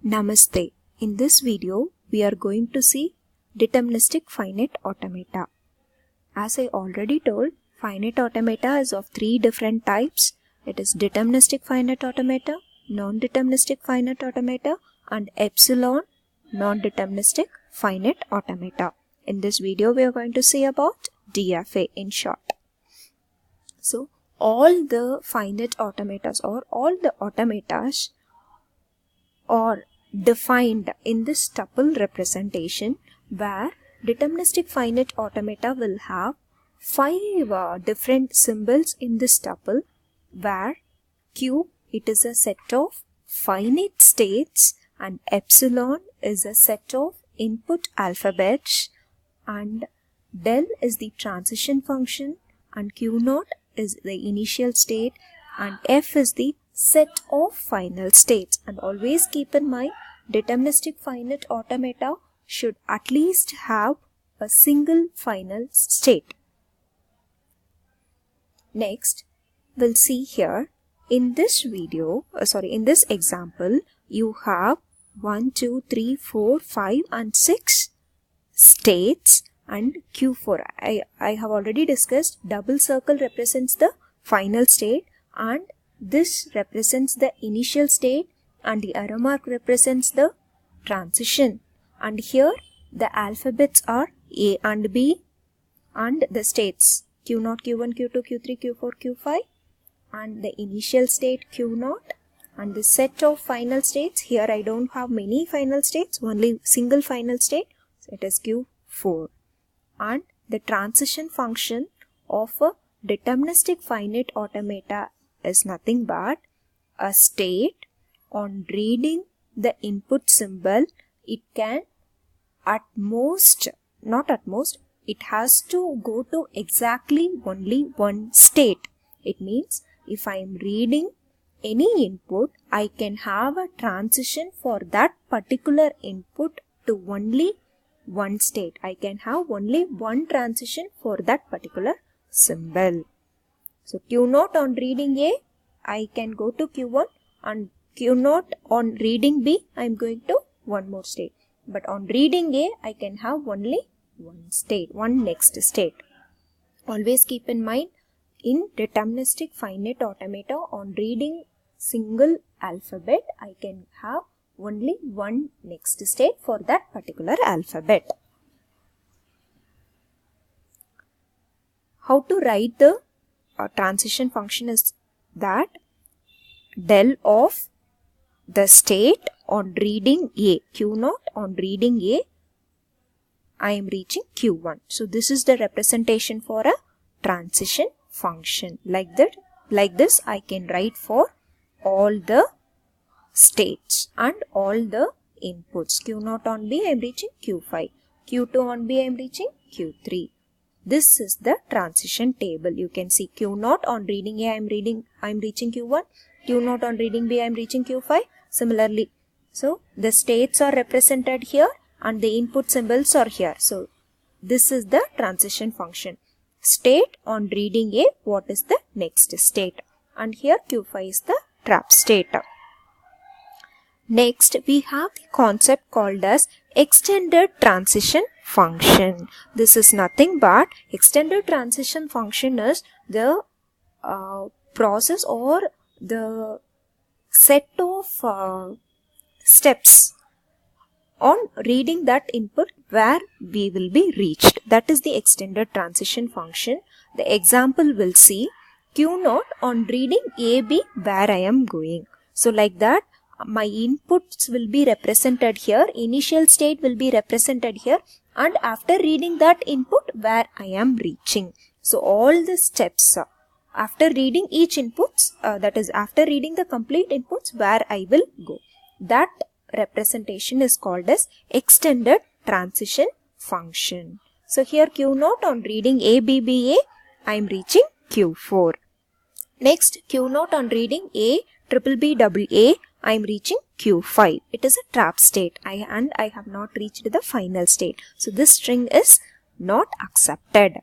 Namaste. In this video, we are going to see deterministic finite automata. As I already told, finite automata is of three different types. It is deterministic finite automata, non-deterministic finite automata, and epsilon non-deterministic finite automata. In this video, we are going to see about DFA in short. So, all the finite automatas or all the automatas are defined in this tuple representation where deterministic finite automata will have five different symbols in this tuple where Q it is a set of finite states and epsilon is a set of input alphabets and del is the transition function and Q naught is the initial state and F is the set of final states. And always keep in mind, deterministic finite automata should at least have a single final state. Next, we'll see here in this video, in this example, you have 1, 2, 3, 4, 5 and 6 states and Q4. I have already discussed double circle represents the final state and this represents the initial state and the arrow mark represents the transition. And here the alphabets are A and B and the states Q0, Q1, Q2, Q3, Q4, Q5 and the initial state Q0 and the set of final states. Here I don't have many final states, only single final state. So it is Q4. And the transition function of a deterministic finite automata is nothing but a state on reading the input symbol. It can it has to go to exactly only one state. It means if I am reading any input, I can have a transition for that particular input to only one state. I can have only one transition for that particular symbol. So Q0 on reading A, I can go to Q1 and Q0 on reading B, I am going to one more state. But on reading A, I can have only one state, one next state. Always keep in mind, in deterministic finite automata, on reading single alphabet, I can have only one next state for that particular alphabet. How to write the transition function is that del of the state on reading A, Q0 on reading A, I am reaching Q1. So this is the representation for a transition function. Like this I can write for all the states and all the inputs. Q0 on B I am reaching Q5. Q2 on B I am reaching Q3. This is the transition table. You can see Q0 on reading A I am reaching Q1. Q0 on reading B I am reaching Q5. Similarly, so the states are represented here and the input symbols are here. So this is the transition function. State on reading A, what is the next state? And here Q5 is the trap state. Next, we have the concept called as extended transition function. This is nothing but extended transition function is the process or the set of steps on reading that input where we will be reached. That is the extended transition function. The example will see Q0 on reading AB where I am going. So like that, my inputs will be represented here, initial state will be represented here, and after reading that input where I am reaching. So all the steps after reading each inputs, that is after reading the complete inputs where I will go. That representation is called as extended transition function. So here Q0 on reading ABBA, I am reaching Q4. Next, Q0 on reading ABBA, I am reaching Q5. It is a trap state and I have not reached the final state. So this string is not accepted.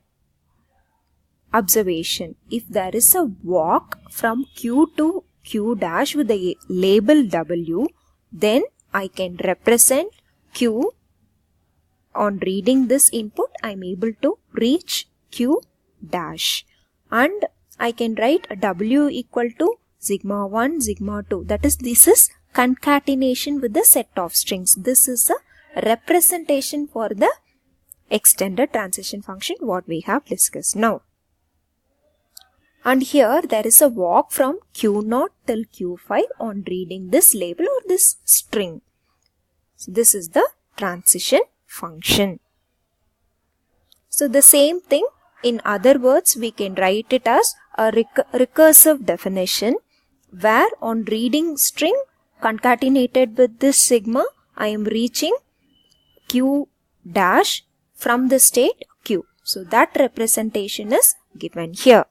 Observation: if there is a walk from Q to Q dash with the label W, then I can represent Q. On reading this input, I am able to reach Q dash. And I can write W equal to sigma 1, sigma 2. That is, this is concatenation with the set of strings. This is a representation for the extended transition function what we have discussed now. And here there is a walk from Q0 till Q5 on reading this label or this string. So this is the transition function. So the same thing, in other words, we can write it as a recursive definition where on reading string concatenated with this sigma, I am reaching Q dash from the state Q. So that representation is given here.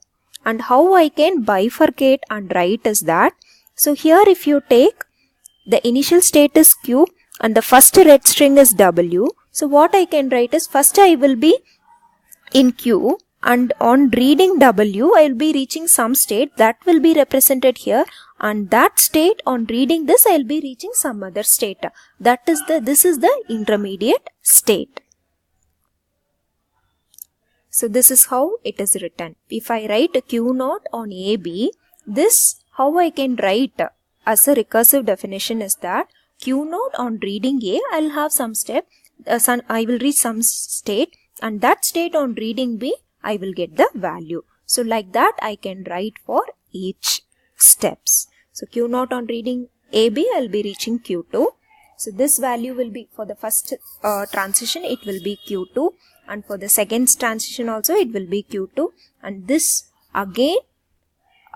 And how I can bifurcate and write is that, so here if you take the initial state is Q and the first red string is W. So what I can write is, first I will be in Q and on reading W I will be reaching some state that will be represented here, and that state on reading this I will be reaching some other state. This is the intermediate state. So this is how it is written. If I write Q0 on AB, this how I can write as a recursive definition is that Q0 on reading A, I will have some step, I will reach some state, and that state on reading B, I will get the value. So like that I can write for each steps. So Q0 on reading AB, I will be reaching Q2. So this value will be for the first transition, it will be Q2. And for the second transition also it will be Q2, and this again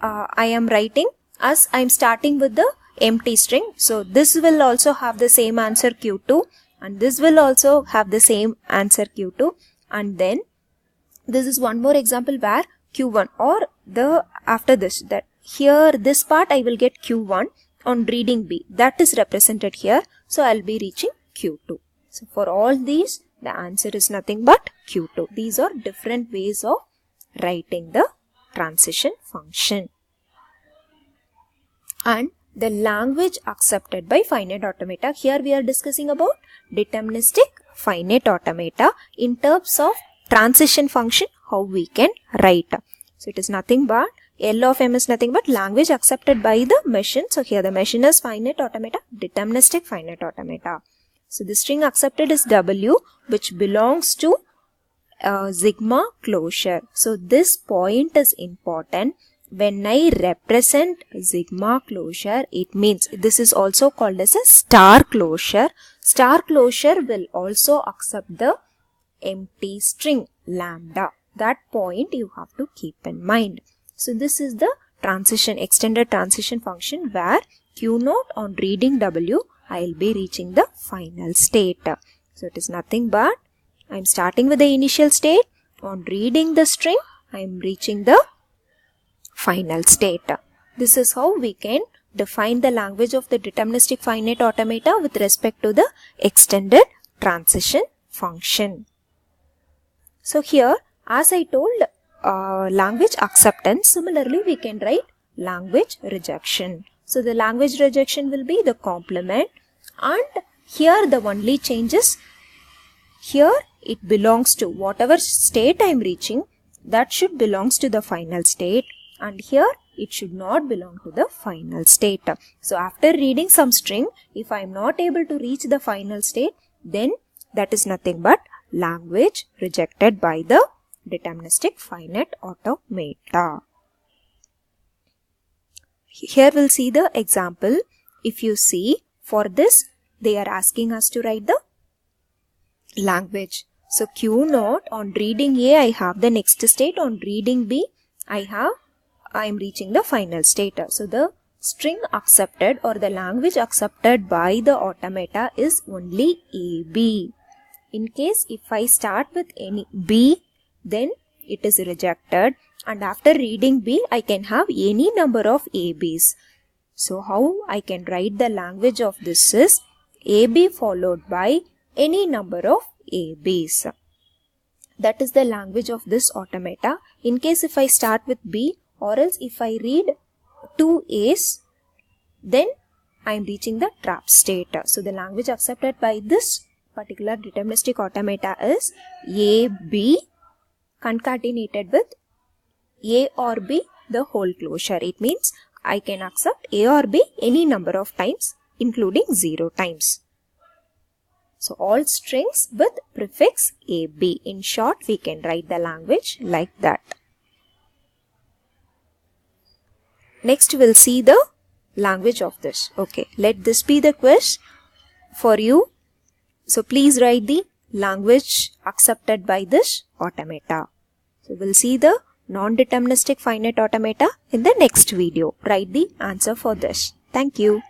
I am writing as I am starting with the empty string. So this will also have the same answer Q2, and this will also have the same answer Q2. And then this is one more example where Q1 or the after this, that here this part I will get Q1 on reading B, that is represented here. So I will be reaching Q2. So for all these, the answer is nothing but Q2. These are different ways of writing the transition function. And the language accepted by finite automata. Here we are discussing about deterministic finite automata in terms of transition function, how we can write. So it is nothing but L of M is nothing but language accepted by the machine. So here the machine is finite automata, deterministic finite automata. So the string accepted is W, which belongs to sigma closure. So this point is important. When I represent sigma closure, it means this is also called as a star closure. Star closure will also accept the empty string lambda. That point you have to keep in mind. So this is the transition, extended transition function where Q0 on reading W, I will be reaching the final state. So it is nothing but I am starting with the initial state. On reading the string, I am reaching the final state. This is how we can define the language of the deterministic finite automata with respect to the extended transition function. So here, as I told, language acceptance, similarly we can write language rejection. So the language rejection will be the complement, and here the only changes, here it belongs to whatever state I am reaching, that should belongs to the final state, and here it should not belong to the final state. So after reading some string, if I am not able to reach the final state, then that is nothing but language rejected by the deterministic finite automata. Here we'll see the example. If you see, for this they are asking us to write the language. So Q0 on reading A, I have the next state. On reading B, I am reaching the final state. So the string accepted or the language accepted by the automata is only AB. In case if I start with any B, then it is rejected, and after reading B, I can have any number of ABs. So how I can write the language of this is AB followed by any number of ABs. That is the language of this automata. In case if I start with B, or else if I read two A's, then I am reaching the trap state. So the language accepted by this particular deterministic automata is A, B concatenated with A or B the whole closure. It means I can accept A or B any number of times including 0 times. So all strings with prefix AB. In short, we can write the language like that. Next we'll see the language of this. Okay, let this be the quiz for you. So please write the language accepted by this automata. So we'll see the non-deterministic finite automata in the next video. Write the answer for this. Thank you.